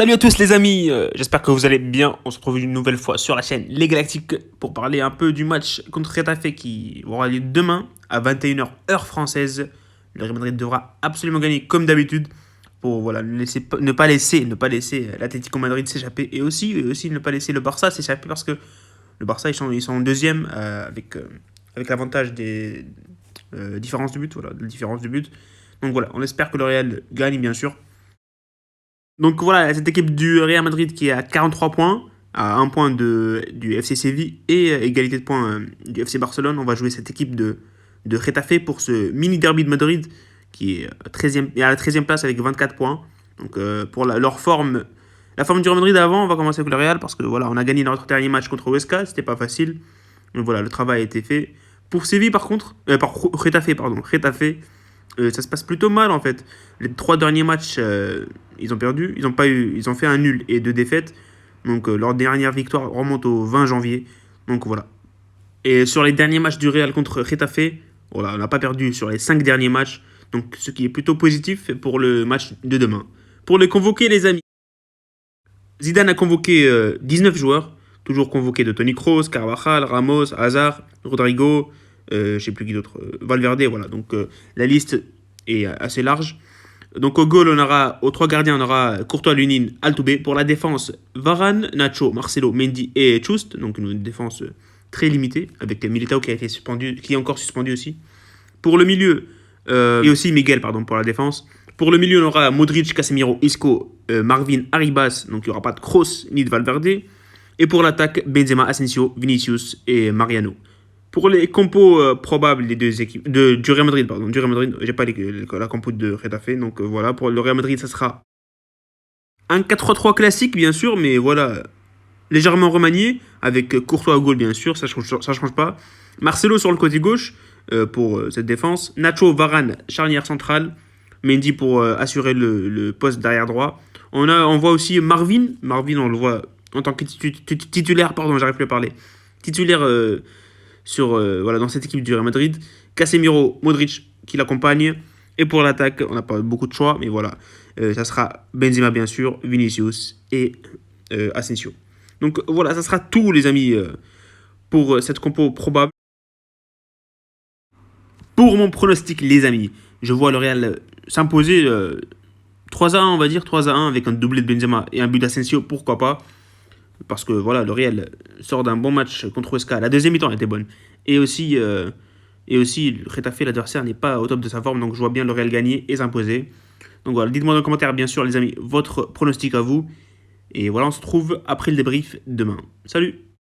Salut à tous les amis, j'espère que vous allez bien. On se retrouve une nouvelle fois sur la chaîne Les Galactiques pour parler un peu du match contre Retafe qui aura lieu demain à 21h heure française. Le Real Madrid devra absolument gagner comme d'habitude pour voilà, ne pas laisser l'Atlético Madrid s'échapper et aussi ne pas laisser le Barça s'échapper parce que le Barça ils sont deuxième avec l'avantage des différences de but, voilà, de la différence de but. Donc voilà, on espère que le Real gagne bien sûr. Donc voilà, cette équipe du Real Madrid qui est à 43 points, à 1 point du FC Séville et égalité de points du FC Barcelone. On va jouer cette équipe de Getafe pour ce mini derby de Madrid qui est à la 13e place avec 24 points. Donc pour leur forme, la forme du Real Madrid avant, on va commencer avec le Real parce que voilà, on a gagné notre dernier match contre Huesca, c'était pas facile. Donc voilà, le travail a été fait. Pour Séville par contre, Getafe, ça se passe plutôt mal en fait. Les 3 derniers matchs, ils ont perdu. Ils ont fait un nul et 2 défaites. Donc leur dernière victoire remonte au 20 janvier. Donc voilà. Et sur les derniers matchs du Real contre Getafe, voilà, on n'a pas perdu sur les 5 derniers matchs. Donc ce qui est plutôt positif pour le match de demain. Pour les convoquer les amis, Zidane a convoqué 19 joueurs. Toujours convoqués de Toni Kroos, Carvajal, Ramos, Hazard, Rodrigo, je sais plus qui d'autre, Valverde, voilà. Donc la liste est assez large. Donc au goal, aux 3 gardiens, on aura Courtois, Lunin, Altoubé. Pour la défense, Varane, Nacho, Marcelo, Mendy et Chust. Donc une défense très limitée avec Militao qui est encore suspendu aussi. Pour le milieu, et aussi Miguel, pardon, pour la défense. Pour le milieu, on aura Modric, Casemiro, Isco, Marvin, Arribas. Donc il n'y aura pas de Kroos ni de Valverde. Et pour l'attaque, Benzema, Asensio, Vinicius et Mariano. Pour les compos probables des deux équipes, du Real Madrid, j'ai pas la compo de Getafe, donc voilà, pour le Real Madrid, ça sera un 4-3-3 classique, bien sûr, mais voilà, légèrement remanié, avec Courtois au goal, bien sûr, ça change pas. Marcelo sur le côté gauche, pour cette défense. Nacho, Varane, charnière centrale. Mendy pour assurer le poste d'arrière droit. On voit aussi Marvin, on le voit en tant que titulaire, pardon, j'arrive plus à parler. Titulaire voilà, dans cette équipe du Real Madrid. Casemiro, Modric qui l'accompagne. Et pour l'attaque, on n'a pas beaucoup de choix, mais voilà. Ça sera Benzema, bien sûr, Vinicius et Asensio. Donc voilà, ça sera tout, les amis, pour cette compo probable. Pour mon pronostic, les amis, je vois le Real s'imposer 3-1, on va dire, 3-1 avec un doublé de Benzema et un but d'Asensio, pourquoi pas. Parce que voilà, le Real sort d'un bon match contre Huesca. La deuxième mi-temps était bonne. Et aussi, le Getafe, l'adversaire, n'est pas au top de sa forme. Donc je vois bien le Real gagner et s'imposer. Donc voilà, dites-moi dans les commentaires, bien sûr, les amis, votre pronostic à vous. Et voilà, on se retrouve après le débrief demain. Salut!